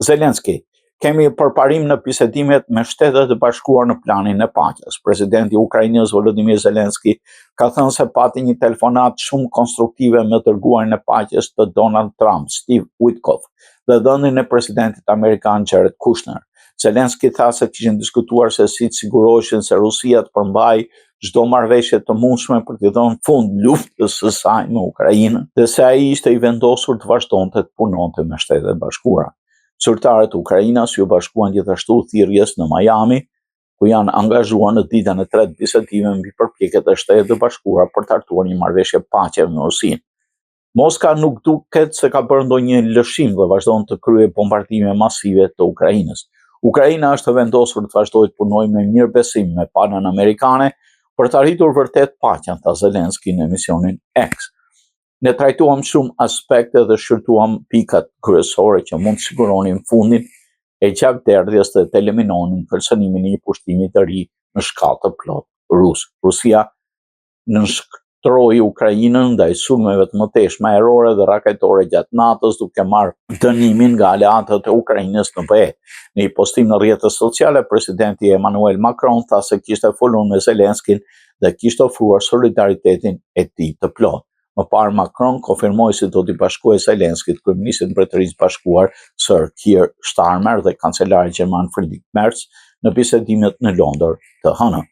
Zelenski: kemi përparim në bisedimet me Shtetet e Bashkuara në planin e paqes. Presidenti i Ukrainës Volodymyr Zelenski ka thënë se pati një telefonat shumë konstruktive me dërguarin e paqes të Donald Trump, Steve Witkoff, dhe dhënien e presidentit amerikan Jared Kushner. Zelenski tha se kishin diskutuar se si të siguroheshin se Rusia të përmbajë çdo marrëveshje të mundshme për të dhënë fund luftës së saj me Ukrainën, dhe se ai ishte i vendosur të vazhdonte të punonte me Shtetet e Bashkuara. Zyrtarët e Ukrainës ju bashkuan gjithashtu thirrjes në Miami, ku janë angazhuar në ditën e tretë bisedime mbi përpjekjet e Shtetit të Bashkuara për të hartuar një marrëveshje paqe me Rusinë. Moska nuk duket se ka bërë ndonjë lëshim dhe vazhdon të kryejë bombardime masive të Ukrainës. Ukraina është vendosur të vazhdojë të punojë me mirëbesim me palën amerikane për të arritur vërtet paqen, tha Zelenski në emisionin X. Ne trajtuam shumë aspekte dhe shqyrtuam pikat kryesore që mund të siguronin fundin e gjakderdhjes dhe të eliminonin kërcënimin e një pushtimi të ri në shkallë të plotë rus. Rusia nënshtroi Ukrainën ndaj sulmeve të mëtejshme ajrore dhe raketore gjatë natës, duke marrë dënimin nga aleatët e Ukrainës në BE. Në një postim në rrjetet sociale, presidenti Emmanuel Macron tha se kishte folur me Zelenskin dhe kishte ofruar solidaritetin e tij të plotë. Më parë, Macron konfirmoi se do t'i bashkuajë Zelenskit kryeministit të Mbretërisë Bashkuar Sir Keir Starmer dhe kancelari gjerman Friedrich Merz në bisedimet në Londër të hënën.